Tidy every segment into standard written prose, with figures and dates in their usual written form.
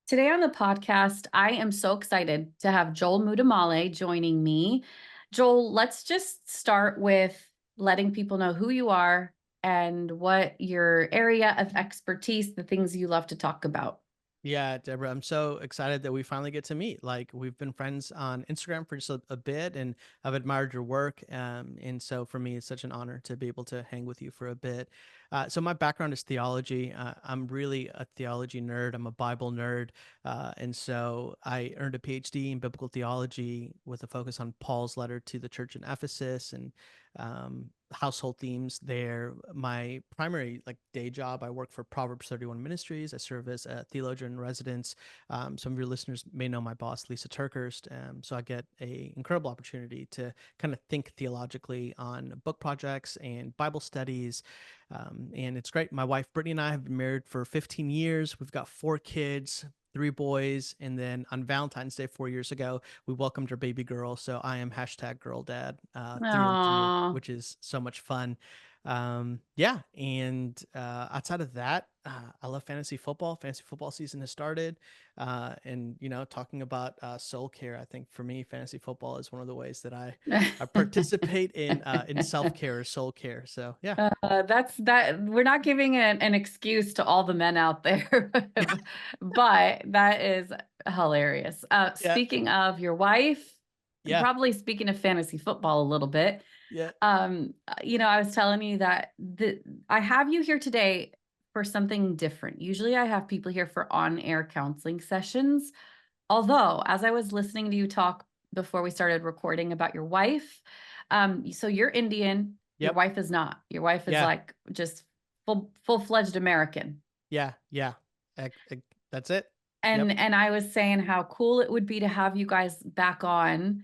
Today on the podcast, I am so excited to have Joel Mudamalle joining me. Joel, let's just start with letting people know who you are and what your area of expertise, the things you love to talk about. Yeah, Deborah, I'm so excited that we finally get to meet. Like, we've been friends on Instagram for just a bit, and I've admired your work. And so for me, it's such an honor to be able to hang with you for a bit. So my background is theology. I'm really a theology nerd. I'm a Bible nerd. And so I earned a PhD in biblical theology with a focus on Paul's letter to the church in Ephesus and household themes there. My primary day job, I work for Proverbs 31 Ministries. I serve as a theologian in residence. Some of your listeners may know my boss, Lisa Turkhurst. So I get a incredible opportunity to kind of think theologically on book projects and Bible studies. And it's great. My wife, Brittany, and I have been married for 15 years. We've got 4 kids, 3 boys. And then on Valentine's Day 4 years ago, we welcomed our baby girl. So I am hashtag girl dad through and through, Oh, which is so much fun. Yeah. And outside of that, I love fantasy football. Fantasy football season has started. Talking about soul care, I think for me, fantasy football is one of the ways that I participate in self care or soul care. So yeah. that's that. We're not giving an excuse to all the men out there, but that is hilarious. Yeah. Speaking of your wife, and Yeah. probably speaking of fantasy football a little bit. Yeah. I was telling you that I have you here today for something different. Usually I have people here for on-air counseling sessions. Although, as I was listening to you talk before we started recording about your wife, so you're Indian, your Yep. wife is not. Your wife is Yeah. like just full-fledged American. Yeah. Yeah. That's it. Yep. And I was saying how cool it would be to have you guys back on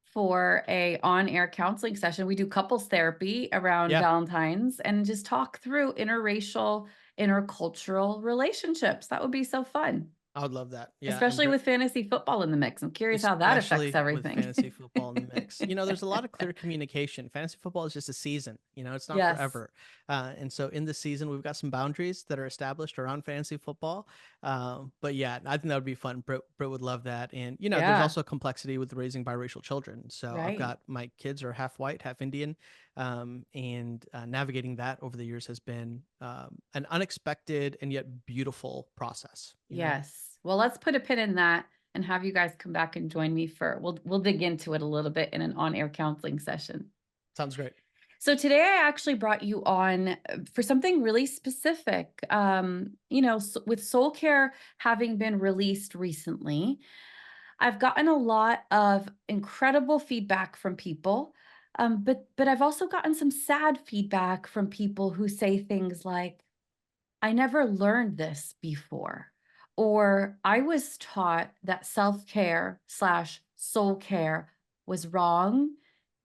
for a on-air counseling session. We do couples therapy around Yeah. Valentine's and just talk through interracial, intercultural relationships. That would be so fun, I would love that. Yeah. especially with fantasy football in the mix. I'm curious how that affects Especially with everything. fantasy football in the mix. There's a lot of clear communication. Fantasy football is just a season, it's not Yes. forever. And so in the season, we've got some boundaries that are established around fantasy football. But yeah, I think that would be fun. Britt would love that. And, there's Yeah. also complexity with raising biracial children. So I've Right. got my kids are half white, half Indian. And navigating that over the years has been an unexpected and yet beautiful process. Yes. Well, let's put a pin in that and have you guys come back and join me for we'll dig into it a little bit in an on-air counseling session. Sounds great. So today I actually brought you on for something really specific. With Soul Care having been released recently, I've gotten a lot of incredible feedback from people. But I've also gotten some sad feedback from people who say things like, I never learned this before, or I was taught that self-care/soul care was wrong,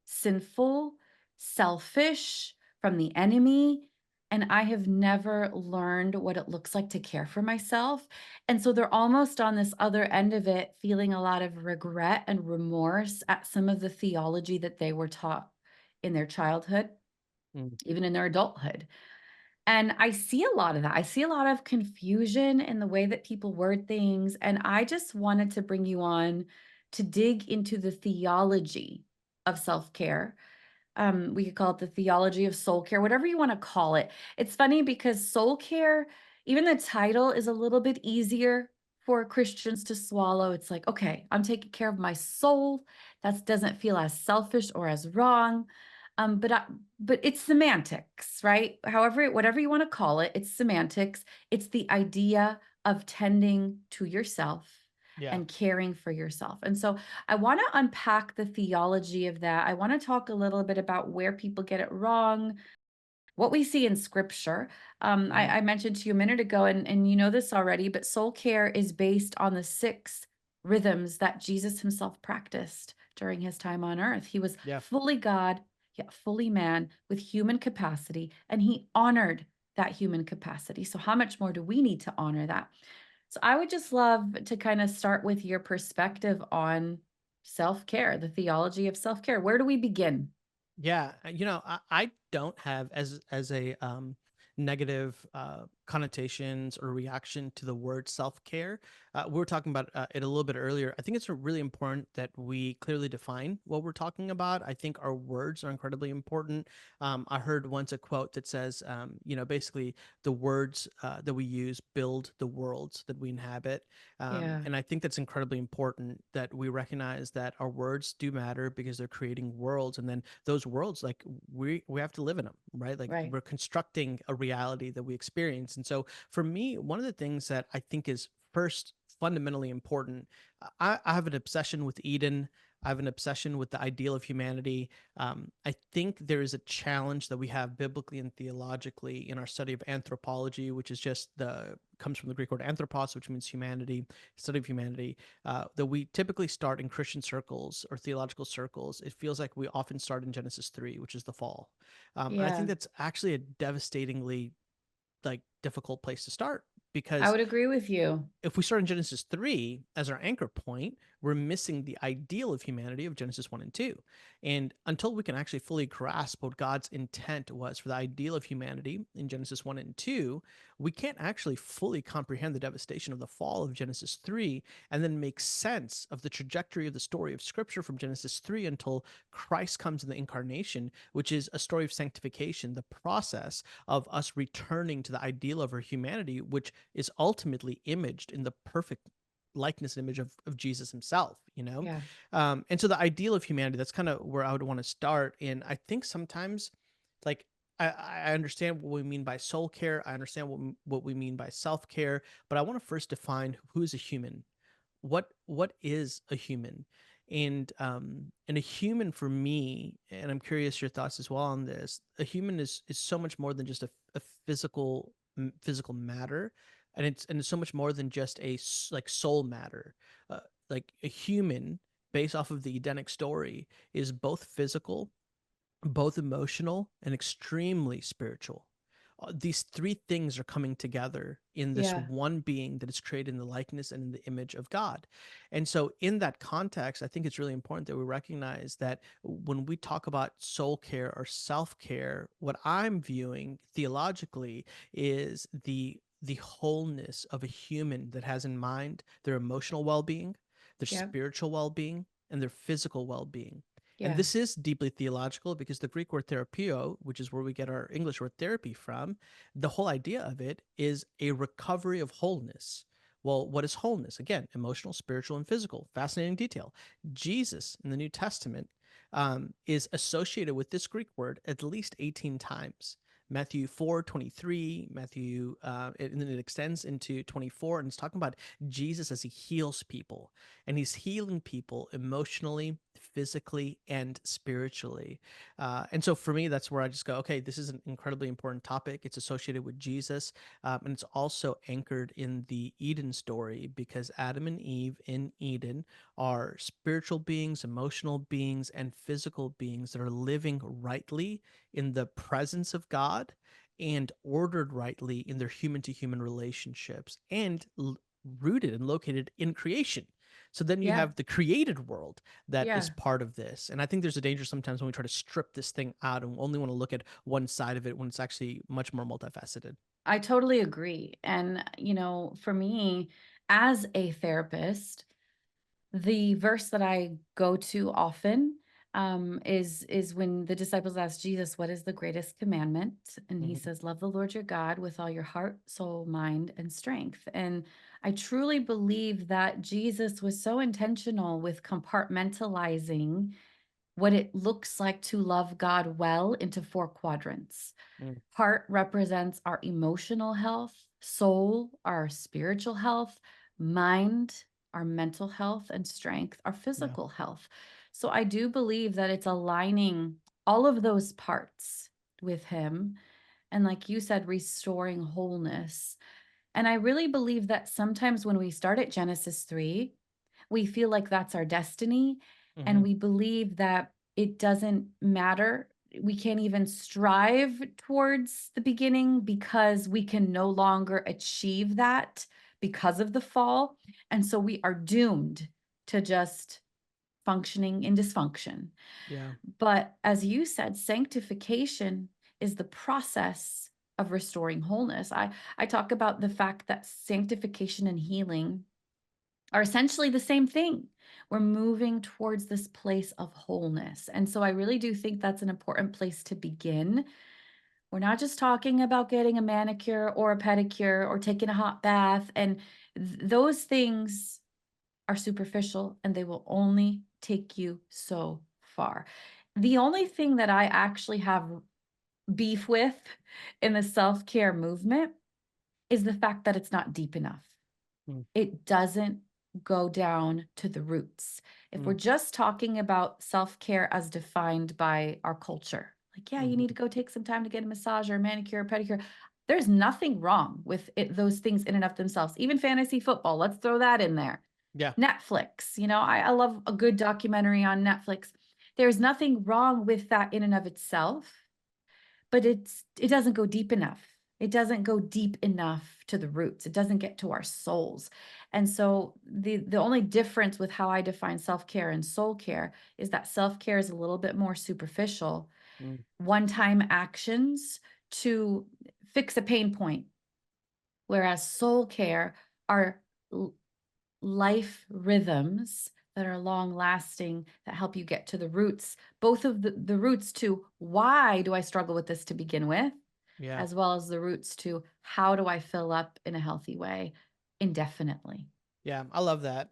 sinful, selfish, from the enemy, and I have never learned what it looks like to care for myself. And so they're almost on this other end of it, feeling a lot of regret and remorse at some of the theology that they were taught in their childhood, Mm. even in their adulthood. And I see a lot of that. I see a lot of confusion in the way that people word things. And I just wanted to bring you on to dig into the theology of self care. We could call it the theology of soul care, whatever you want to call it. It's funny because soul care, even the title is a little bit easier for Christians to swallow. It's like, okay, I'm taking care of my soul. That doesn't feel as selfish or as wrong. But it's semantics, right? However, whatever you want to call it, it's semantics. It's the idea of tending to yourself Yeah. and caring for yourself. And so I want to unpack the theology of that. I want to talk a little bit about where people get it wrong, what we see in scripture. Mhm. I mentioned to you a minute ago, and you know this already, but soul care is based on the 6 rhythms that Jesus himself practiced during his time on earth. He was Yeah. fully God, yet fully man with human capacity, and he honored that human capacity. So, how much more do we need to honor that? So, I would just love to kind of start with your perspective on self care, the theology of self care. Where do we begin? Yeah, I don't have as a negative connotations or reaction to the word self-care. We were talking about it a little bit earlier. I think it's really important that we clearly define what we're talking about. I think our words are incredibly important. I heard once a quote that says, basically the words that we use build the worlds that we inhabit. Yeah. And I think that's incredibly important that we recognize that our words do matter because they're creating worlds. And then those worlds, like we have to live in them, right? Like Right. we're constructing a reality that we experience. And so for me, one of the things that I think is first fundamentally important, I have an obsession with Eden. I have an obsession with the ideal of humanity. I think there is a challenge that we have biblically and theologically in our study of anthropology, which is just comes from the Greek word anthropos, which means humanity, study of humanity. That we typically start in Christian circles or theological circles. It feels like we often start in Genesis 3, which is the fall. And I think Yeah. that's actually a devastatingly like difficult place to start I because would agree with you. if we start in Genesis 3 as our anchor point, we're missing the ideal of humanity of Genesis 1 and 2. And until we can actually fully grasp what God's intent was for the ideal of humanity in Genesis 1 and 2, we can't actually fully comprehend the devastation of the fall of Genesis 3 and then make sense of the trajectory of the story of Scripture from Genesis 3 until Christ comes in the incarnation, which is a story of sanctification, the process of us returning to the ideal of our humanity, which is ultimately imaged in the perfect likeness and image of Jesus himself, you know? Yeah. And so the ideal of humanity, that's kind of where I would want to start. And I think sometimes, like, I understand what we mean by soul care. I understand what we mean by self care, but I want to first define who is a human. What is a human? And a human for me, and I'm curious your thoughts as well on this. A human is so much more than just a physical matter, and it's so much more than just like soul matter. Uh, like a human, based off of the Edenic story, is both physical, both emotional, and extremely spiritual. These three things are coming together in this Yeah. one being that is created in the likeness and in the image of God. And so, in that context, I think it's really important that we recognize that when we talk about soul care or self care, what I'm viewing theologically is the wholeness of a human that has in mind their emotional well-being, their Yeah. spiritual well-being, and their physical well-being. And Yeah. this is deeply theological because the Greek word therapeo, which is where we get our English word therapy from, the whole idea of it is a recovery of wholeness. Well, what is wholeness? Again, emotional, spiritual, and physical. Fascinating detail. Jesus in the New Testament is associated with this Greek word at least 18 times. Matthew 4:23, and then it extends into 24, and it's talking about Jesus as he heals people, and he's healing people emotionally, physically, and spiritually. And so for me, that's where I just go, okay, this is an incredibly important topic. It's associated with Jesus, and it's also anchored in the Eden story because Adam and Eve in Eden are spiritual beings, emotional beings, and physical beings that are living rightly in the presence of God and ordered rightly in their human to human relationships and rooted and located in creation. So then you Yeah. have the created world that is Yeah. part of this. And I think there's a danger sometimes when we try to strip this thing out and only want to look at one side of it when it's actually much more multifaceted. I totally agree. And, for me, as a therapist, the verse that I go to often is when the disciples ask Jesus, "What is the greatest commandment?" And he Mhm. says, "Love the Lord your God with all your heart, soul, mind, and strength." And I truly believe that Jesus was so intentional with compartmentalizing what it looks like to love God well into four quadrants. Mm, Heart represents our emotional health, soul, our spiritual health, mind, our mental health, and strength, our yeah. physical health. So I do believe that it's aligning all of those parts with Him. And like you said, restoring wholeness. And I really believe that sometimes when we start at Genesis 3, we feel like that's our destiny. And Hmm. we believe that it doesn't matter. We can't even strive towards the beginning because we can no longer achieve that because of the fall. And so we are doomed to just functioning in dysfunction. Yeah. But as you said, sanctification is the process of restoring wholeness. I talk about the fact that sanctification and healing are essentially the same thing. We're moving towards this place of wholeness. And so I really do think that's an important place to begin. We're not just talking about getting a manicure or a pedicure or taking a hot bath. And those things are superficial and they will only take you so far. The only thing that I actually have beef with in the self care movement is the fact that it's not deep enough. Mm, It doesn't go down to the roots. If we're mm, just talking about self care as defined by our culture, like, yeah, you need to mhm. go take some time to get a massage or a manicure or pedicure. There's nothing wrong with it, those things in and of themselves. Even fantasy football, let's throw that in there. Yeah. Netflix, I love a good documentary on Netflix. There's nothing wrong with that in and of itself, but it doesn't go deep enough. It doesn't go deep enough to the roots. It doesn't get to our souls. And so the only difference with how I define self-care and soul care is that self-care is a little bit more superficial, Mm, one-time actions to fix a pain point, whereas soul care are life rhythms that are long lasting that help you get to the roots, both of the roots to why do I struggle with this to begin with, yeah. as well as the roots to how do I fill up in a healthy way indefinitely. Yeah, I love that.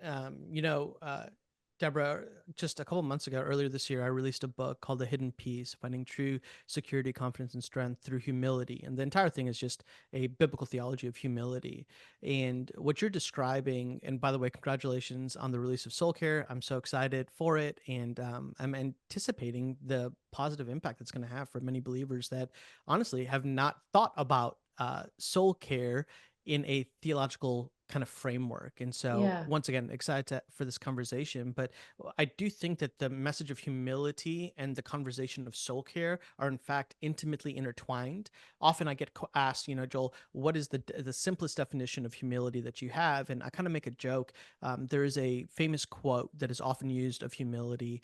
Deborah, just a couple months ago, earlier this year, I released a book called The Hidden Peace: Finding True Security, Confidence, and Strength Through Humility. And the entire thing is just a biblical theology of humility. And what you're describing, and by the way, congratulations on the release of Soul Care. I'm so excited for it. And I'm anticipating the positive impact it's going to have for many believers that honestly have not thought about soul care in a theological kind of framework. And so, Yeah. once again, excited for this conversation. But I do think that the message of humility and the conversation of soul care are, in fact, intimately intertwined. Often I get asked, Joel, what is the simplest definition of humility that you have? And I kind of make a joke. There is a famous quote that is often used of humility.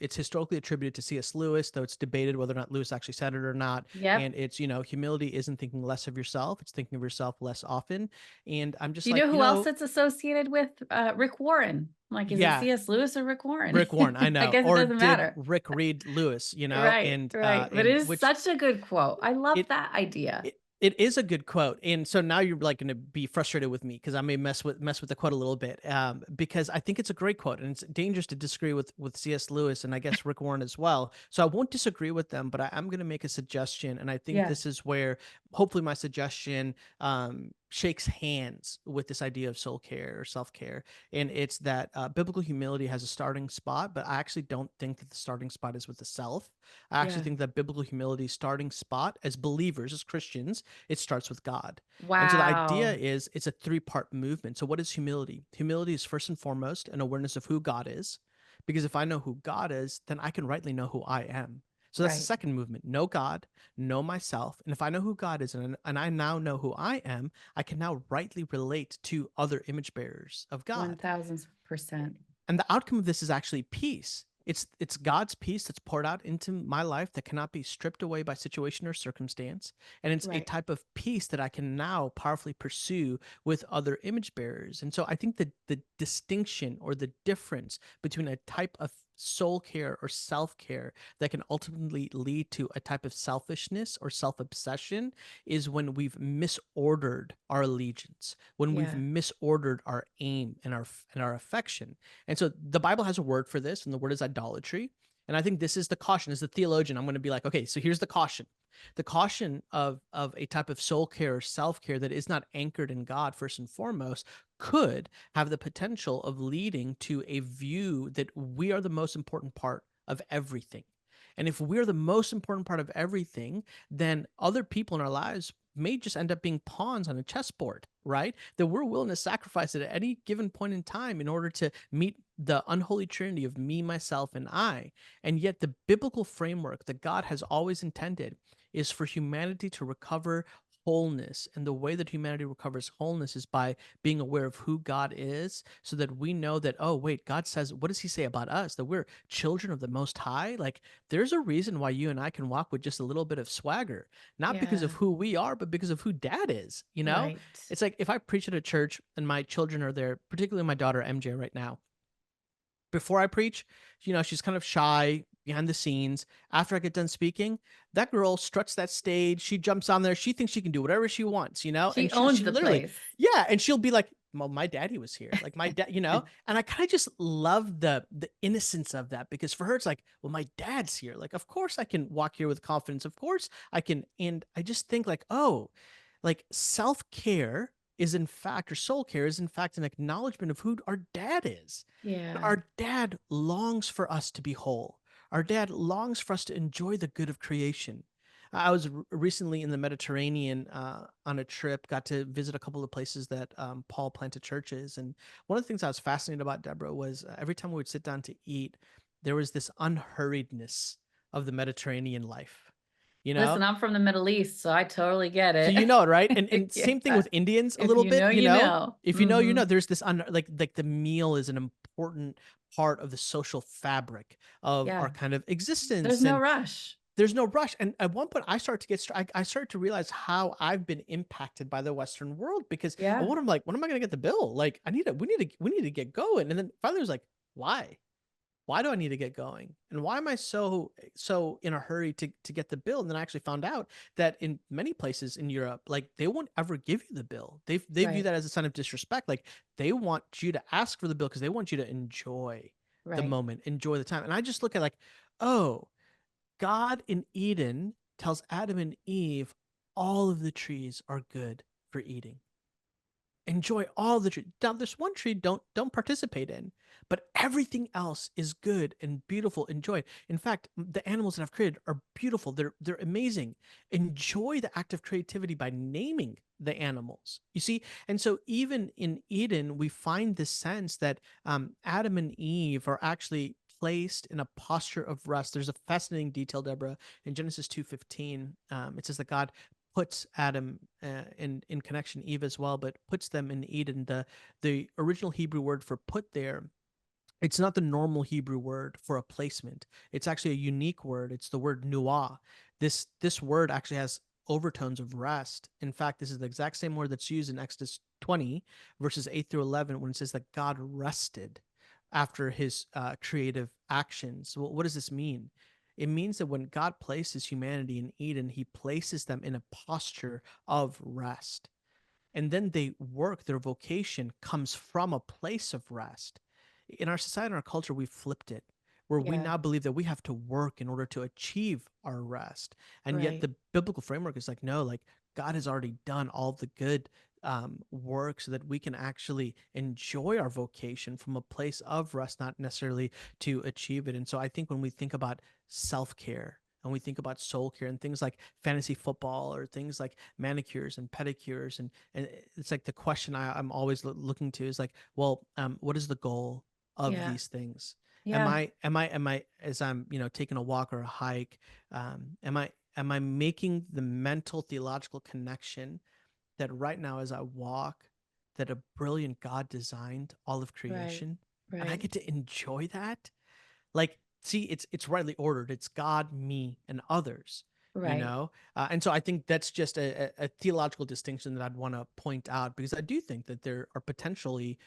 It's historically attributed to C.S. Lewis, though it's debated whether or not Lewis actually said it or not. Yep. And it's, humility isn't thinking less of yourself, it's thinking of yourself less often. And I'm Do just you like, know who else it's associated with? Rick Warren. Like, is it yeah, C.S. Lewis or Rick Warren? Rick Warren, I I know. guess it Or doesn't did matter. Rick read Lewis, Right, and right. But it is which such a good quote. I love it that idea. it is a good quote. And so now you're like going to be frustrated with me because I may mess with the quote a little bit, because I think it's a great quote, and it's dangerous to disagree with C.S. Lewis and I guess Rick Warren as well. So I won't disagree with them, but I am going to make a suggestion, and I think Yeah. this is where hopefully my suggestion shakes hands with this idea of soul care or self care. And it's that biblical humility has a starting spot, but I actually don't think that the starting spot is with the self. I actually Yeah. think that biblical humility's starting spot as believers, as Christians, it starts with God. And so the idea Wow. is it's a three-part movement. So what is humility? Humility is first and foremost an awareness of who God is. Because if I know who God is, then I can rightly know who I am. So that's the Right. second movement. Know God, know myself. And if I know who God is and I now know who I am, I can now rightly relate to other image bearers of God. 1000%. And the outcome of this is actually peace. It's God's peace that's poured out into my life that cannot be stripped away by situation or circumstance, and it's a Right. type of peace that I can now powerfully pursue with other image bearers. And so I think that the distinction or the difference between a type of soul care or self care that can ultimately lead to a type of selfishness or self obsession is when we've misordered our allegiance, when we've Yeah. misordered our aim and our affection. And so the Bible has a word for this, and the word is idolatry. And I think this is the caution. As the theologian, I'm going to be like, okay, so here's the caution. The caution of a type of soul care or self care that is not anchored in God first and foremost could have the potential of leading to a view that we are the most important part of everything. And if we're the most important part of everything, then other people in our lives may just end up being pawns on a chessboard, right? That we're willing to sacrifice it at any given point in time in order to meet the unholy trinity of me, myself, and I. And yet, the biblical framework that God has always intended is for humanity to recover wholeness. And the way that humanity recovers wholeness is by being aware of who God is, so that we know that, oh, wait, God says, what does he say about us? That we're children of the Most High? Like, there's a reason why you and I can walk with just a little bit of swagger, not because of Yeah. who we are, but because of who dad is, you know? Right. It's like if I preach at a church and my children are there, particularly my daughter MJ right now, before I preach, she's kind of shy behind the scenes. After I get done speaking, that girl struts that stage. She jumps on there. She thinks she can do whatever she wants, She and she owns the literally, place. yeah, and she'll be like, well, my daddy was here, like my dad, and I kind of just love the innocence of that, because for her it's like, well, my dad's here, like of course I can walk here with confidence, of course I can. And I just think like, oh, like self-care is in fact, or soul care is in fact, an acknowledgement of who our dad is. And Yeah. our dad longs for us to be whole. Our dad longs for us to enjoy the good of creation. I was recently in the Mediterranean on a trip, got to visit a couple of places that Paul planted churches. And one of the things I was fascinated about, Deborah, was every time we would sit down to eat, there was this unhurriedness of the Mediterranean life, you Listen, know? I'm from the Middle East, so I totally get So it. you know it, right? And same thing Yeah. with Indians a If little you bit, know, you know. if you know, Mhm. there's this like the meal is an important part of the social fabric of our Yeah. kind of There's existence. no And rush. there's no rush. And at one point I started to I started to realize how I've been impacted by the Western world, because at Yeah. one I'm like, when am I going to get the bill? Like we need to get going. And then finally I was like, why do I need to get going? And why am I so in a hurry to get the bill? And then I actually found out that in many places in Europe, like they won't ever give you the bill. They view Right. that as a sign of disrespect. Like they want you to ask for the bill because they want you to enjoy the Right. moment, enjoy the time. And I just look at like, oh, God in Eden tells Adam and Eve all of the trees are good for eating. Enjoy all the trees. Now there's one tree don't participate in, but everything else is good and beautiful. Enjoy it. In fact, the animals that I've created are beautiful. They're amazing. Enjoy the act of creativity by naming the animals. You see, and so even in Eden, we find this sense that Adam and Eve are actually placed in a posture of rest. There's a fascinating detail, Deborah, in Genesis 2:15. It says that God puts Adam in connection, Eve as well, but puts them in Eden. The original Hebrew word for put there, it's not the normal Hebrew word for a placement. It's actually a unique word. It's the word nuah. This word actually has overtones of rest. In fact, this is the exact same word that's used in Exodus 20 verses 8 through 11 when it says that God rested after his creative actions. Well, what does this mean? It means that when God places humanity in Eden, he places them in a posture of rest. And then they work, their vocation comes from a place of rest. In our society and our culture, we've flipped it, where we Yeah. now believe that we have to work in order to achieve our rest. And yet Right. the biblical framework is like, no, like God has already done all the good work so that we can actually enjoy our vocation from a place of rest, not necessarily to achieve it. And so I think when we think about self care, and we think about soul care and things like fantasy football or things like manicures and pedicures, and it's like the question I'm always looking to is like, well, what is the goal of Yeah. these things? Yeah. Am I as I'm taking a walk or a hike, am I making the mental theological connection that right now as I walk, that a brilliant God designed all of Right. creation, and I Right. get to enjoy that? Like, see, it's rightly ordered. It's God, me, and others, Right. and so I think that's just a theological distinction that I'd want to point out, because I do think that there are potentially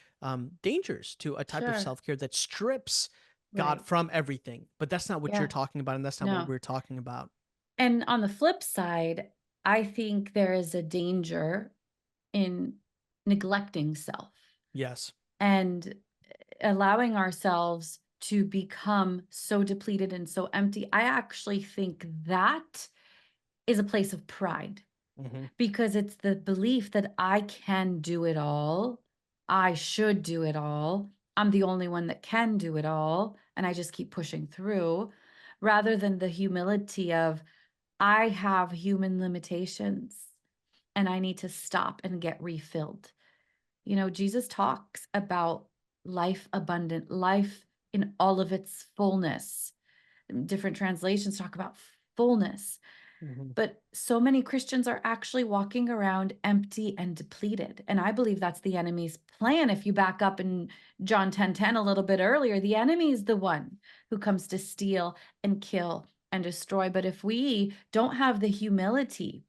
dangers to a type of Sure. self-care that strips God Right. from everything. But that's not what you're Yeah. talking about, and that's not what No. we're talking about. And on the flip side, I think there is a danger in neglecting self Yes. and allowing ourselves to become so depleted and so empty. I actually think that is a place of pride Hmm. because it's the belief that I can do it all. I should do it all. I'm the only one that can do it all. And I just keep pushing through rather than the humility of I have human limitations and I need to stop and get refilled. Jesus talks about life abundant, life in all of its fullness. Different translations talk about fullness. Mhm. But so many Christians are actually walking around empty and depleted. And I believe that's the enemy's plan. If you back up in John 10:10 a little bit earlier, the enemy is the one who comes to steal and kill and destroy. But if we don't have the humility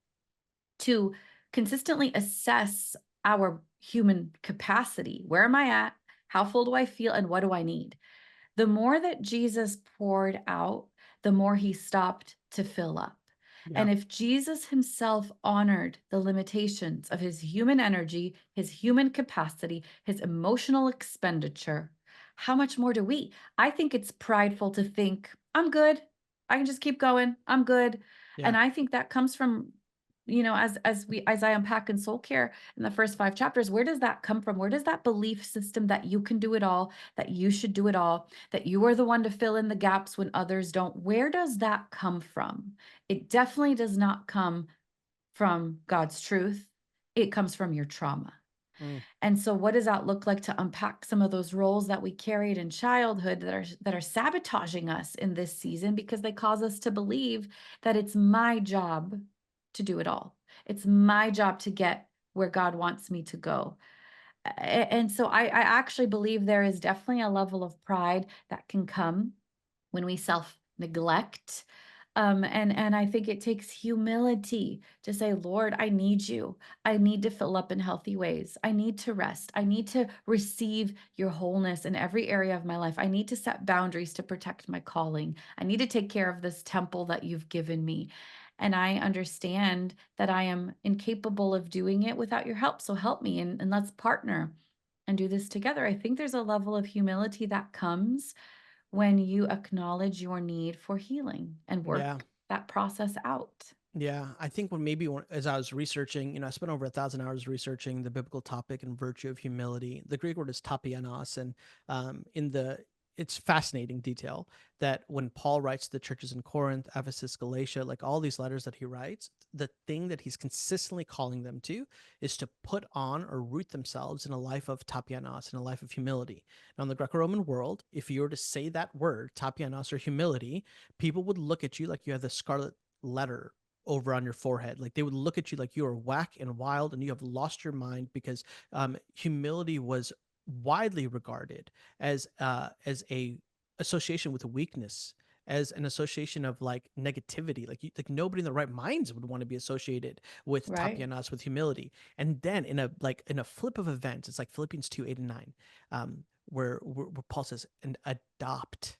to consistently assess our human capacity, where am I at? How full do I feel? And what do I need? The more that Jesus poured out, the more he stopped to fill up. Yeah. And if Jesus himself honored the limitations of his human energy, his human capacity, his emotional expenditure, how much more do we? I think it's prideful to think, I'm good. I can just keep going. I'm good. Yeah. And I think that comes from, as I unpack in soul care in the first 5 chapters, where does that come from? Where does that belief system that you can do it all, that you should do it all, that you are the one to fill in the gaps when others don't, where does that come from? It definitely does not come from God's truth. It comes from your trauma. Mm. And so what does that look like to unpack some of those roles that we carried in childhood that are sabotaging us in this season because they cause us to believe that it's my job to do it all. It's my job to get where God wants me to go. And so I actually believe there is definitely a level of pride that can come when we self neglect. And I think it takes humility to say, Lord, I need you. I need to fill up in healthy ways. I need to rest. I need to receive your wholeness in every area of my life. I need to set boundaries to protect my calling. I need to take care of this temple that you've given me. And I understand that I am incapable of doing it without your help. So help me and let's partner and do this together. I think there's a level of humility that comes when you acknowledge your need for healing and Yeah. work that process out. Yeah, I think as I was researching, I spent over 1,000 hours researching the biblical topic and virtue of humility. The Greek word is tapianos, and in the it's fascinating detail that when Paul writes to the churches in Corinth, Ephesus, Galatia, like all these letters that he writes, the thing that he's consistently calling them to is to put on or root themselves in a life of tapianos, in a life of humility. Now, in the Greco-Roman world, if you were to say that word, tapianos or humility, people would look at you like you have the scarlet letter over on your forehead. Like they would look at you like you are whack and wild and you have lost your mind because humility was widely regarded as a association with weakness, as an association of like negativity. Like nobody in their right minds would want to be associated with Right. tapianas, with humility. And then in a flip of events, it's like Philippians 2:8 and 9, where Paul says, and adopt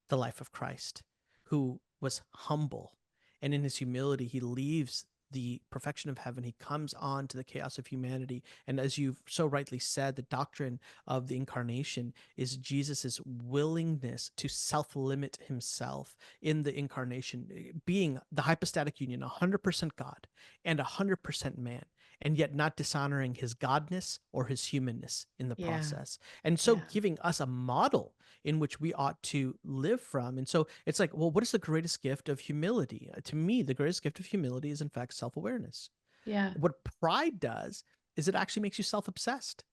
the life of Christ, who was humble. And in his humility, he leaves the perfection of heaven. He comes on to the chaos of humanity. And as you've so rightly said, the doctrine of the incarnation is Jesus's willingness to self limit himself in the incarnation, being the hypostatic union, 100% God and 100% man, and yet not dishonoring his godness or his humanness in the Yeah. process. And so Yeah. giving us a model in which we ought to live from. And so it's like, well, what is the greatest gift of humility? To me, the greatest gift of humility is, in fact, self awareness. Yeah. What pride does is it actually makes you self obsessed.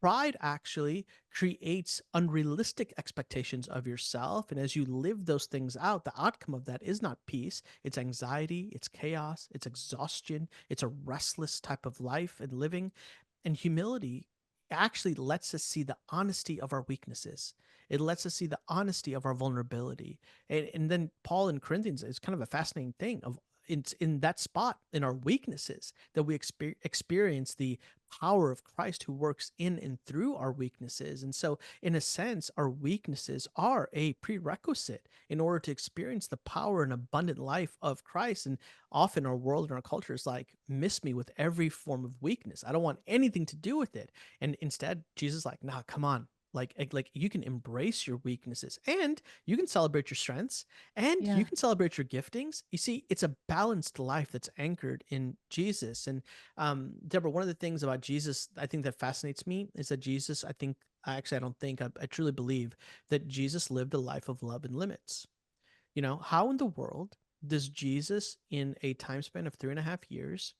Pride actually creates unrealistic expectations of yourself. And as you live those things out, the outcome of that is not peace. It's anxiety, it's chaos, it's exhaustion, it's a restless type of life and living. And humility actually lets us see the honesty of our weaknesses. It lets us see the honesty of our vulnerability. And then Paul in Corinthians is kind of a fascinating thing of in that spot in our weaknesses that we experience the power of Christ who works in and through our weaknesses. And so, in a sense, our weaknesses are a prerequisite in order to experience the power and abundant life of Christ. And often our world and our culture is like, miss me with every form of weakness. I don't want anything to do with it. And instead, Jesus is like, nah, come on. Like you can embrace your weaknesses and you can celebrate your strengths and you Yeah. can celebrate your giftings. You see, it's a balanced life that's anchored in Jesus. And Deborah, one of the things about Jesus I think that fascinates me is that Jesus, I don't think, I truly believe that Jesus lived a life of love and limits. How in the world does Jesus, in a time span of 3.5 years,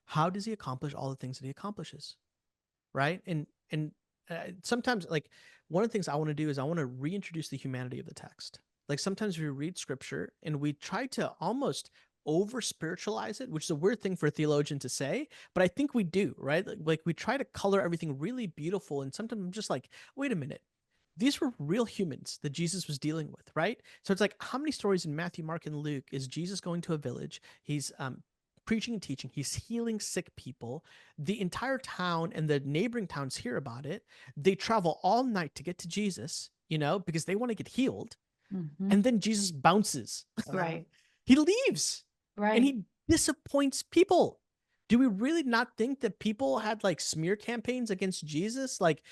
how does he accomplish all the things that he accomplishes? Right? And sometimes, like, one of the things I want to do is I want to reintroduce the humanity of the text. Like sometimes we read scripture and we try to almost over spiritualize it, which is a weird thing for a theologian to say, but I think we do, right? Like we try to color everything really beautiful, and sometimes I'm just like, wait a minute, these were real humans that Jesus was dealing with, right? So it's like, how many stories in Matthew, Mark, and Luke is Jesus going to a village? He's preaching and teaching. He's healing sick people. The entire town and the neighboring towns hear about it. They travel all night to get to Jesus, because they want to get healed. Mhm. And then Jesus bounces. Right. He leaves and Right. he disappoints people. Do we really not think that people had like smear campaigns against Jesus? Like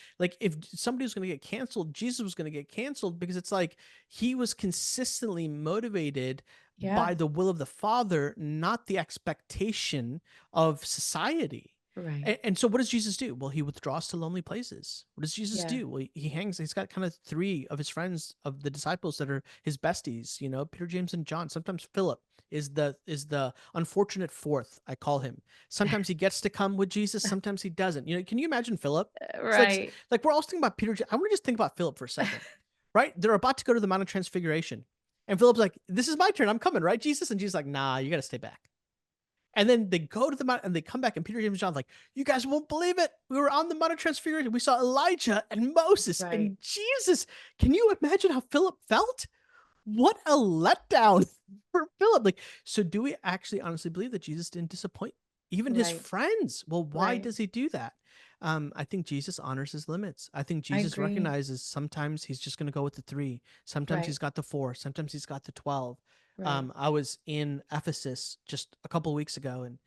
if somebody was going to get canceled, Jesus was going to get canceled, because it's like he was consistently motivated Yeah. by the will of the Father, not the expectation of society. Right. And so what does Jesus do? Well, he withdraws to lonely places. What does Jesus Yeah. do? Well, he's got kind of three of his friends, of the disciples, that are his besties, Peter, James, and John. Sometimes Philip is the unfortunate fourth, I call him. Sometimes he gets to come with Jesus, sometimes he doesn't. Can you imagine Philip? It's Right. like we're all thinking about Peter. I want to just think about Philip for a second, right? They're about to go to the Mount of Transfiguration. And Philip's like, this is my turn. I'm coming, right, Jesus? And Jesus is like, nah, you got to stay back. And then they go to the mount and they come back, and Peter, James, and John's like, you guys won't believe it. We were on the Mount of Transfiguration. We saw Elijah and Moses Right. and Jesus. Can you imagine how Philip felt? What a letdown for Philip. Like, so do we actually honestly believe that Jesus didn't disappoint even his Right. friends? Well, why Right. does he do that? I think Jesus honors his limits. I think I Jesus agree. recognizes sometimes he's just going to go with the three. Sometimes Right. he's got the four. Sometimes he's got the 12. Right. I was in Ephesus just a couple of weeks ago, and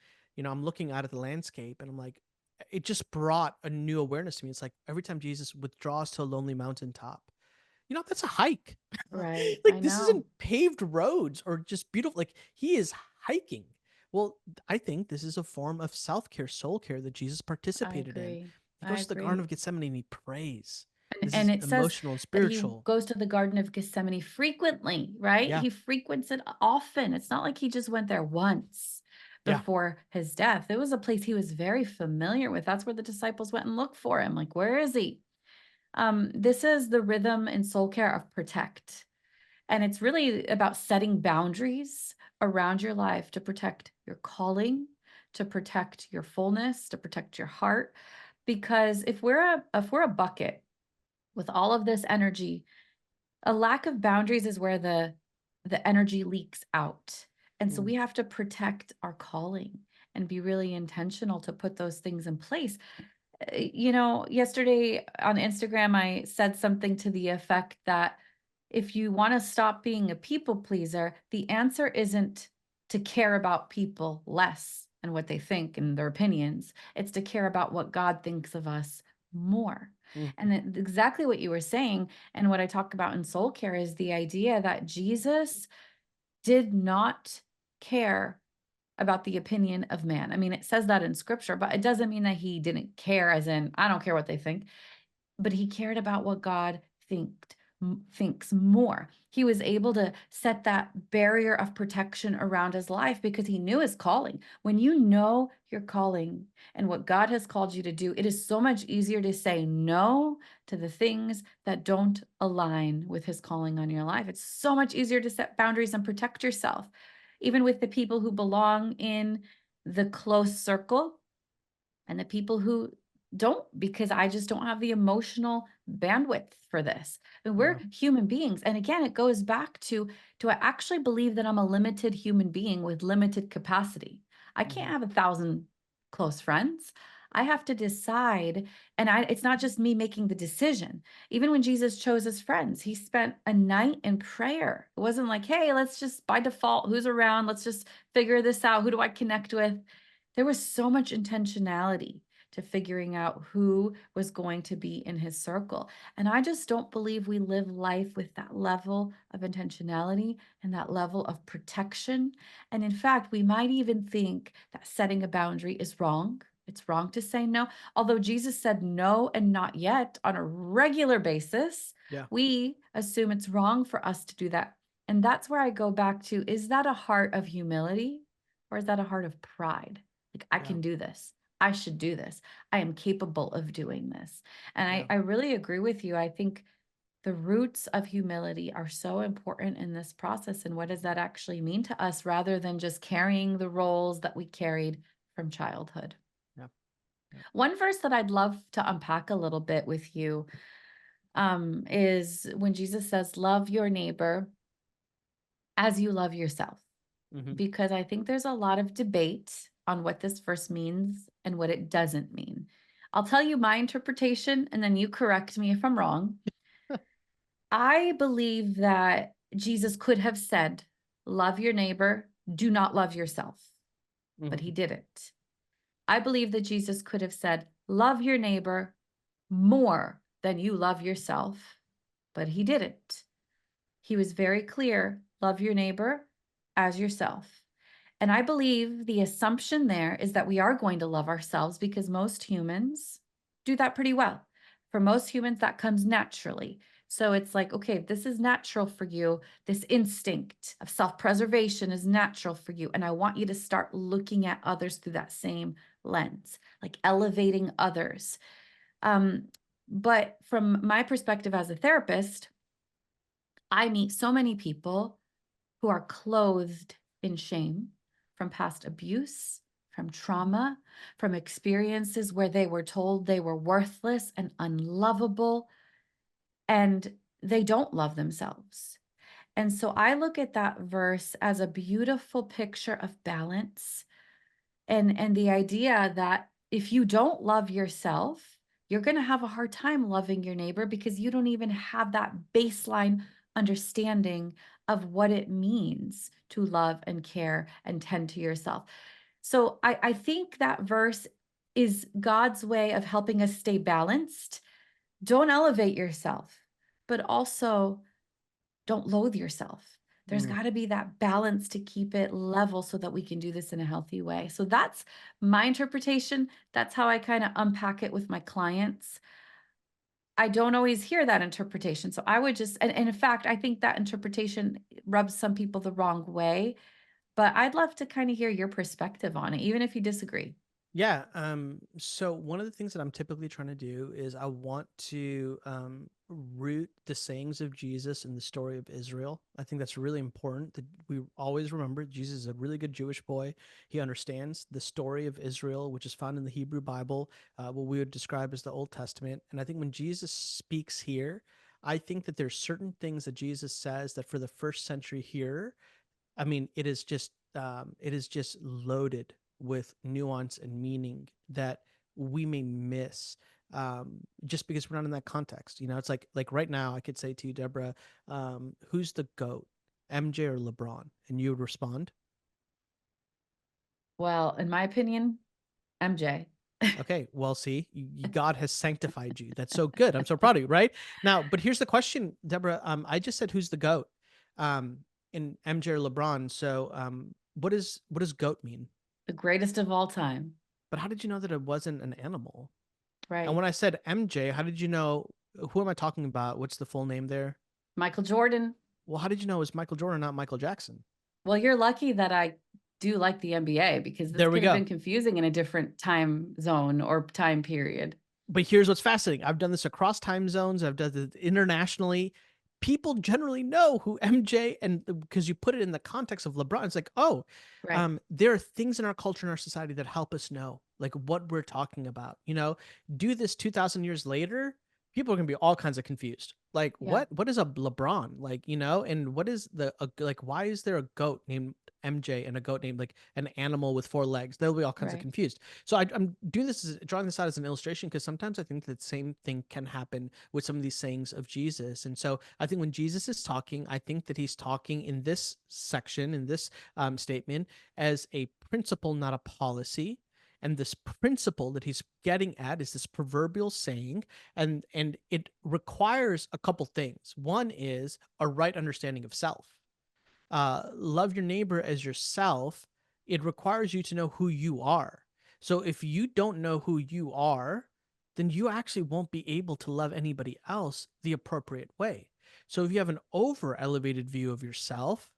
I'm looking out at the landscape, and I'm like, it just brought a new awareness to me. It's like every time Jesus withdraws to a lonely mountaintop, that's a hike. Right. I Like, this know. isn't paved roads or just beautiful. Like, he is hiking. Well, I think this is a form of self-care, soul care that Jesus I participated in. agree. He I goes to the Garden agree. of Gethsemane and he prays. And This is it says emotional and that he spiritual. goes to the Garden of Gethsemane frequently, right? Yeah. He frequents it often. It's not like he just went there once Yeah. before his death. It was a place he was very familiar with. That's where the disciples went and looked for him. Like, where is he? This is the rhythm and soul care of protect. And it's really about setting boundaries around your life to protect your calling, to protect your fullness, to protect your heart. Because if we're a bucket with all of this energy, a lack of boundaries is where the energy leaks out. And so Mm. we have to protect our calling and be really intentional to put those things in place. Yesterday on Instagram, I said something to the effect that if you want to stop being a people pleaser, the answer isn't to care about people less and what they think and their opinions. It's to care about what God thinks of us more. Mhm. And exactly what you were saying, and what I talk about in soul care, is the idea that Jesus did not care about the opinion of man. I mean, it says that in scripture, but it doesn't mean that he didn't care, as in, I don't care what they think, but he cared about what God thinks more. He was able to set that barrier of protection around his life because he knew his calling. When you know your calling and what God has called you to do, it is so much easier to say no to the things that don't align with his calling on your life. It's so much easier to set boundaries and protect yourself, even with the people who belong in the close circle and the people who don't, because I just don't have the emotional bandwidth for this. And we're Yeah. human beings. And again, it goes back to, do I actually believe that I'm a limited human being with limited capacity? I can't Mhm. have 1,000 close friends. I have to decide. And it's not just me making the decision. Even when Jesus chose his friends, he spent a night in prayer. It wasn't like, hey, let's just by default, who's around? Let's just figure this out. Who do I connect with? There was so much intentionality to figuring out who was going to be in his circle. And I just don't believe we live life with that level of intentionality and that level of protection. And in fact, we might even think that setting a boundary is wrong. It's wrong to say no. Although Jesus said no and not yet on a regular basis, Yeah. we assume it's wrong for us to do that. And that's where I go back to, is that a heart of humility or is that a heart of pride? Like, I Yeah. can do this. I should do this. I am capable of doing this. And Yeah. I really agree with you. I think The roots of humility are so important in this process. And what does that actually mean to us rather than just carrying the roles that we carried from childhood? Yeah. Yeah. One verse that I'd love to unpack a little bit with you is when Jesus says, love your neighbor as you love yourself. Hmm. Because I think there's a lot of debate on what this verse means and what it doesn't mean. I'll tell you my interpretation and then you correct me if I'm wrong. I believe that Jesus could have said, love your neighbor, do not love yourself, but he Hmm. didn't. I believe that Jesus could have said, love your neighbor more than you love yourself, but he didn't. He was very clear, love your neighbor as yourself. And I believe the assumption there is that we are going to love ourselves because most humans do that pretty well. For most humans, that comes naturally. So it's like, okay, this is natural for you. This instinct of self preservation is natural for you. And I want you to start looking at others through that same lens, like elevating others. Um, but from my perspective as a therapist, I meet so many people who are clothed in shame from past abuse, from trauma, from experiences where they were told they were worthless and unlovable, and they don't love themselves. And so I look at that verse as a beautiful picture of balance and the idea that if you don't love yourself, you're going to have a hard time loving your neighbor because you don't even have that baseline understanding of what it means to love and care and tend to yourself. So I think that verse is God's way of helping us stay balanced. Don't elevate yourself, but also don't loathe yourself. There's Mm. got to be that balance to keep it level so that we can do this in a healthy way. So that's my interpretation. That's how I kind of unpack it with my clients. I don't always hear that interpretation. So I would just, and in fact, I think that interpretation rubs some people the wrong way. But I'd love to kind of hear your perspective on it, even if you disagree. Yeah. So one of the things that I'm typically trying to do is I want to root the sayings of Jesus in the story of Israel. I think that's really important that we always remember Jesus is a really good Jewish boy. He understands the story of Israel, which is found in the Hebrew Bible, what we would describe as the Old Testament. And I think when Jesus speaks here, I think that there's certain things that Jesus says that for the first century here, I mean, it is just loaded with nuance and meaning that we may miss just because we're not in that context. You know, it's like right now I could say to you, Deborah, who's the GOAT, MJ or LeBron? And you would respond, Well, in my opinion, MJ. okay, well, see, God has sanctified you. That's so good. I'm so proud of you, right? Now, but here's the question, Deborah. I just said who's the GOAT, um, in MJ or LeBron. So, what does GOAT mean? The greatest of all time. But how did you know that it wasn't an animal? And Right. when I said MJ, how did you know? Who am I talking about? What's the full name there? Michael Jordan. Well, how did you know it was Michael Jordan, not Michael Jackson? Well, you're lucky that I do like the NBA because this There we could have go. been confusing in a different time zone or time period. But here's what's fascinating. I've done this across time zones. I've done it internationally. People generally know who MJ and because you put it in the context of LeBron, it's like, oh, Right. there are things in our culture and our society that help us know like what we're talking about. You know, do this 2,000 years later, people are gonna be all kinds of confused. Like, Yeah. what is a LeBron? Like, you know, and what is like why is there a goat named MJ and a goat named like an animal with four legs? They'll be all kinds of Right. confused. So I'm doing this drawing this out as an illustration because sometimes I think that the same thing can happen with some of these sayings of Jesus. And so I think when Jesus is talking, I think that he's talking in this section, in this statement, as a principle, not a policy. And this principle that he's getting at is this proverbial saying, and it requires a couple things. One is a right understanding of self. Love your neighbor as yourself, it requires you to know who you are. So if you don't know who you are, then you actually won't be able to love anybody else the appropriate way. So if you have an over elevated view of yourself,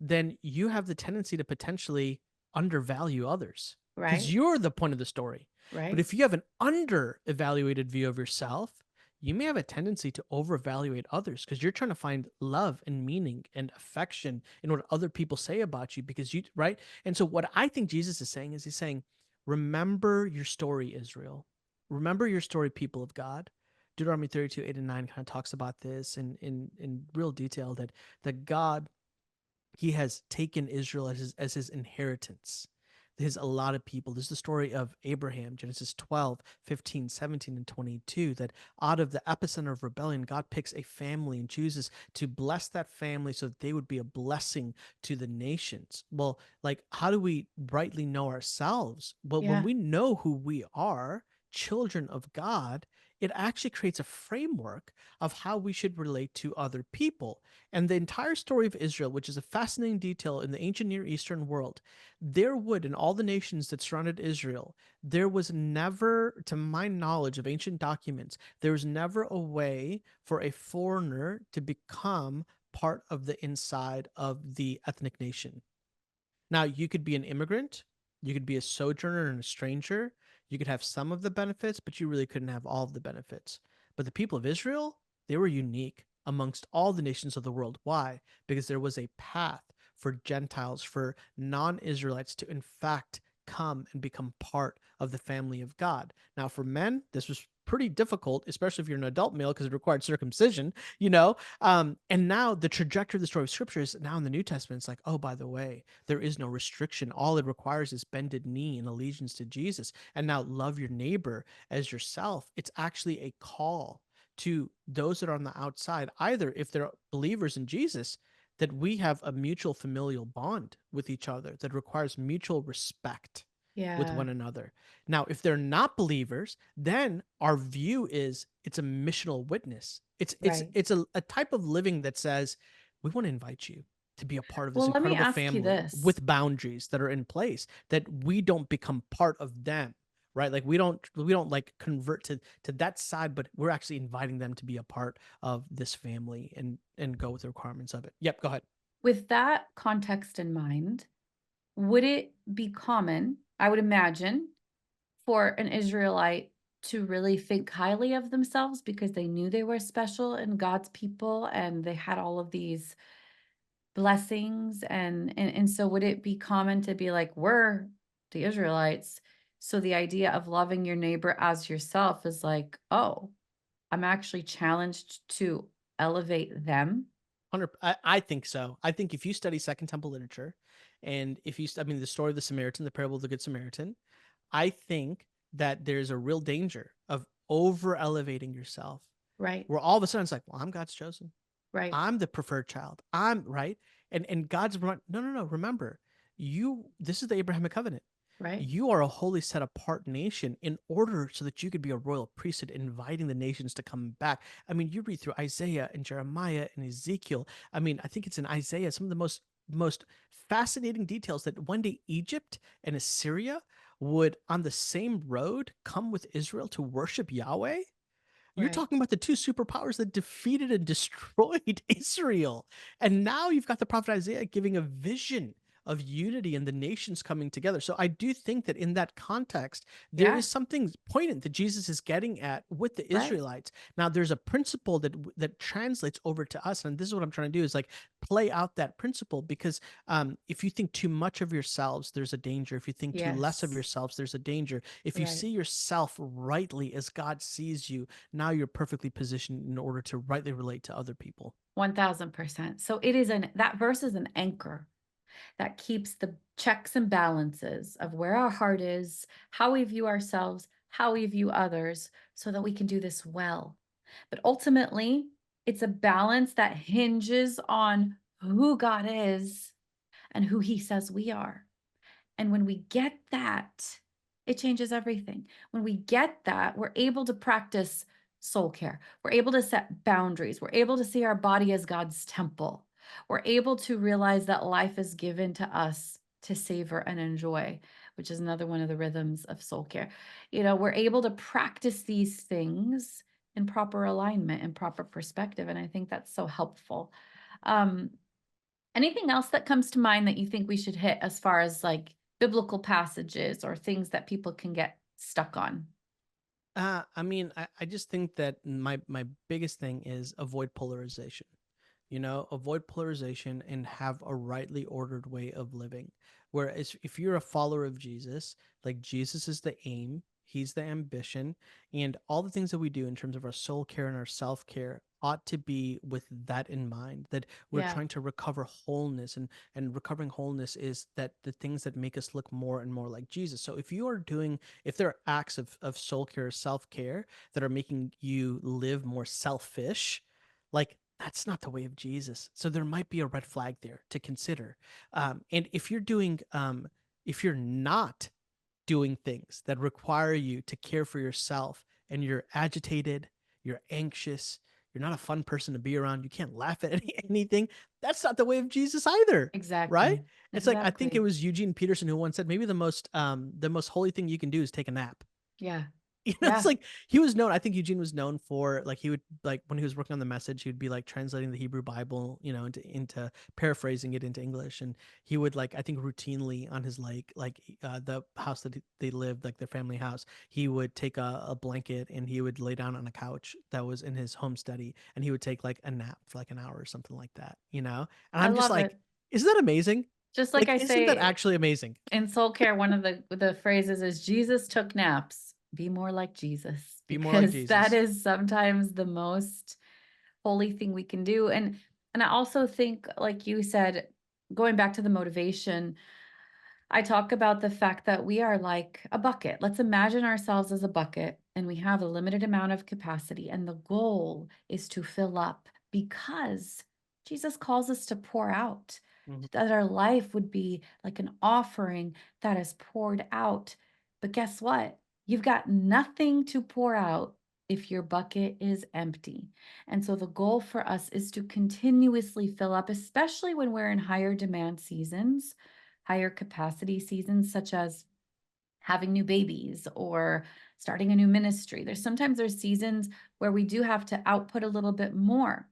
then you have the tendency to potentially undervalue others because Right. you're the point of the story. But Right. if you have an under evaluated view of yourself, you may have a tendency to overvaluate others because you're trying to find love and meaning and affection in what other people say about you because you, right? And so, what I think Jesus is saying is he's saying, remember your story, Israel. Remember your story, people of God. Deuteronomy 32, 8 and 9 kind of talks about this in real detail that God, he has taken Israel as his inheritance. His allotted people. This is the story of Abraham, Genesis 12, 15, 17, and 22. That out of the epicenter of rebellion, God picks a family and chooses to bless that family so that they would be a blessing to the nations. Well, like, how do we rightly know ourselves? Well, when Yeah. we know who we are, children of God, it actually creates a framework of how we should relate to other people. And the entire story of Israel, which is a fascinating detail in the ancient Near Eastern world, there would, in all the nations that surrounded Israel, there was never, to my knowledge of ancient documents, there was never a way for a foreigner to become part of the inside of the ethnic nation. Now, you could be an immigrant, you could be a sojourner and a stranger, you could have some of the benefits, but you really couldn't have all of the benefits. But the people of Israel, they were unique amongst all the nations of the world. Why? Because there was a path for Gentiles, for non Israelites to, in fact, come and become part of the family of God. Now, for men, this was pretty difficult, especially if you're an adult male, because it required circumcision, you know? And now the trajectory of the story of scripture is now in the New Testament, it's like, oh, by the way, there is no restriction. All it requires is bended knee and allegiance to Jesus. And now love your neighbor as yourself. It's actually a call to those that are on the outside, either if they're believers in Jesus, that we have a mutual familial bond with each other that requires mutual respect with Yeah. one another. Now, if they're not believers, then our view is it's a missional witness. It's it's Right. it's a type of living that says we want to invite you to be a part of this Well, let me incredible ask you family this. with boundaries that are in place that we don't become part of them, right? Like we don't like convert to that side, but we're actually inviting them to be a part of this family and go with the requirements of it. Yep, go ahead. With that context in mind, would it be common, I would imagine, for an Israelite to really think highly of themselves because they knew they were special and God's people and they had all of these blessings and so would it be common to be like, we're the Israelites, so the idea of loving your neighbor as yourself is like, oh, I'm actually challenged to elevate them? 100. I think so. I think if you study Second Temple literature, and if I mean, the story of the Samaritan, the parable of the Good Samaritan, I think that there's a real danger of over elevating yourself, Right, where all of a sudden it's like, well, I'm God's chosen. right, I'm the preferred child. I'm right. And God's no, no, no. Remember, this is the Abrahamic covenant. right, You are a holy set apart nation in order so that you could be a royal priesthood, inviting the nations to come back. I mean, you read through Isaiah and Jeremiah and Ezekiel. I mean, I think it's in Isaiah, some of the most fascinating details that one day Egypt and Assyria would on the same road come with Israel to worship Yahweh. You're right. talking about the two superpowers that defeated and destroyed Israel. And now you've got the prophet Isaiah giving a vision of unity and the nations coming together. So I do think that in that context, there Yeah, is something poignant that Jesus is getting at with the right. Israelites. Now, there's a principle that translates over to us, and this is what I'm trying to do is like play out that principle because if you think too much of yourselves, there's a danger. If you think too less of Yes, yourselves, there's a danger. If you right. see yourself rightly as God sees you, now you're perfectly positioned in order to rightly relate to other people. 1000%. So it is that verse is an anchor that keeps the checks and balances of where our heart is, how we view ourselves, how we view others, so that we can do this well. But ultimately, it's a balance that hinges on who God is and who he says we are. And when we get that, it changes everything. When we get that, we're able to practice soul care. We're able to set boundaries. We're able to see our body as God's temple. We're able to realize that life is given to us to savor and enjoy, which is another one of the rhythms of soul care. We're able to practice these things in proper alignment and proper perspective. And I think that's so helpful. Um, Anything else that comes to mind that you think we should hit as far as like biblical passages or things that people can get stuck on? I mean, I just think that my biggest thing is avoid polarization. Avoid polarization and have a rightly ordered way of living. Whereas if you're a follower of Jesus, like Jesus is the aim, he's the ambition, and all the things that we do in terms of our soul care and our self care ought to be with that in mind, that we're Yeah. trying to recover wholeness, and recovering wholeness is that the things that make us look more and more like Jesus. So if there are acts of soul care, self care that are making you live more selfish, like that's not the way of Jesus. So there might be a red flag there to consider. And if you're not doing things that require you to care for yourself, and you're agitated, you're anxious, you're not a fun person to be around, you can't laugh at anything, that's not the way of Jesus either, right? Exactly. It's like, I think it Exactly. was Eugene Peterson who once said, maybe the most holy thing you can do is take a nap. Yeah. It's Yeah. like he was known. I think Eugene was known for, like, he would, like, when he was working on the message, he would be like translating the Hebrew Bible, into paraphrasing it into English, and he would, like, I think routinely on his, the house that they lived, like their family house, he would take a blanket and he would lay down on a couch that was in his home study, and he would take like a nap for like an hour or something like that. And I I'm just love like, it. isn't that amazing? Just like Like, I isn't that say actually amazing? in soul care, one of the phrases is Jesus took naps. Be more like Jesus, Be more like because that Jesus. is sometimes the most holy thing we can do. And I also think, like you said, going back to the motivation, I talk about the fact that we are like a bucket. Let's imagine ourselves as a bucket and we have a limited amount of capacity, and the goal is to fill up because Jesus calls us to pour out, Mhm. that our life would be like an offering that is poured out. But guess what? You've got nothing to pour out if your bucket is empty. And so the goal for us is to continuously fill up, especially when we're in higher demand seasons, higher capacity seasons, such as having new babies or starting a new ministry. There's seasons where we do have to output a little bit more,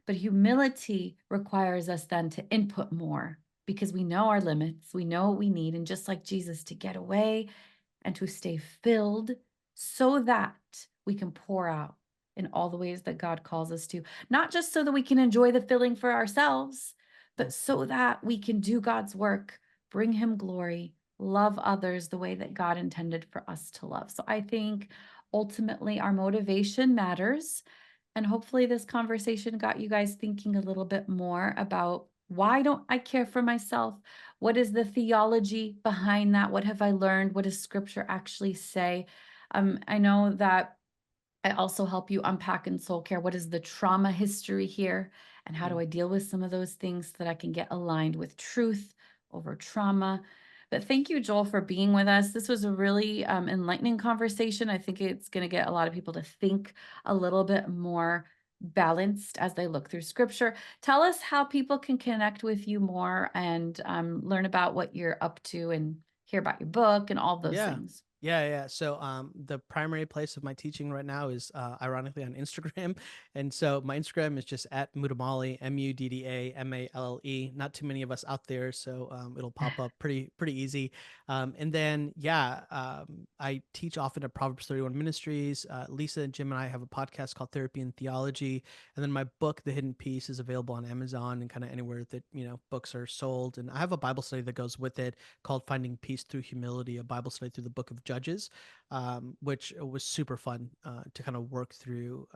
but humility requires us then to input more because we know our limits, we know what we need. And just like Jesus, to get away and to stay filled so that we can pour out in all the ways that God calls us to, not just so that we can enjoy the filling for ourselves, but so that we can do God's work, bring Him glory, love others the way that God intended for us to love. So I think ultimately our motivation matters. And hopefully, this conversation got you guys thinking a little bit more about why don't I care for myself? What is the theology behind that? What have I learned? What does scripture actually say? I know that I also help you unpack in soul care. What is the trauma history here? And how do Mm. I deal with some of those things so that I can get aligned with truth over trauma? But thank you, Joel, for being with us. This was a really enlightening conversation. I think it's going to get a lot of people to think a little bit more balanced as they look through scripture. Tell us how people can connect with you more and learn about what you're up to and hear about your book and all those Yeah. things. Yeah. So the primary place of my teaching right now is ironically on Instagram. And so my Instagram is just at Muddamalle, Muddamalle. Not too many of us out there, so it'll pop up pretty easy. And then I teach often at Proverbs 31 Ministries. Lisa and Jim and I have a podcast called Therapy and Theology. And then my book, The Hidden Peace, is available on Amazon and kind of anywhere that books are sold. And I have a Bible study that goes with it called Finding Peace Through Humility, a Bible study through the book of Judges, which was super fun to kind of work through.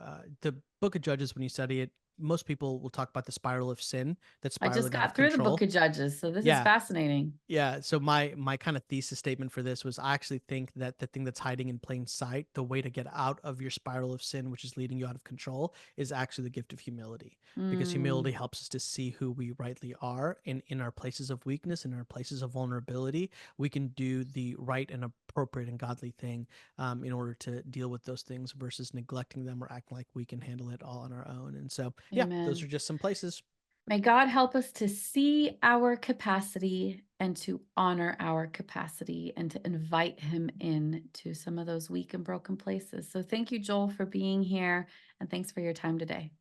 The book of Judges, when you study it, most people will talk about the spiral of sin that's I just spiraling out of got through the book control. of Judges, so this is Yeah, fascinating. yeah. So my kind of thesis statement for this was, I actually think that the thing that's hiding in plain sight, the way to get out of your spiral of sin, which is leading you out of control, is actually the gift of humility. Because Mm, humility helps us to see who we rightly are, and in our places of weakness, in our places of vulnerability, we can do the right and appropriate and godly thing in order to deal with those things versus neglecting them or acting like we can handle it all on our own. And so, yeah, those are amen. just some places. May God help us to see our capacity and to honor our capacity and to invite Him in to some of those weak and broken places. So thank you, Joel, for being here, and thanks for your time today.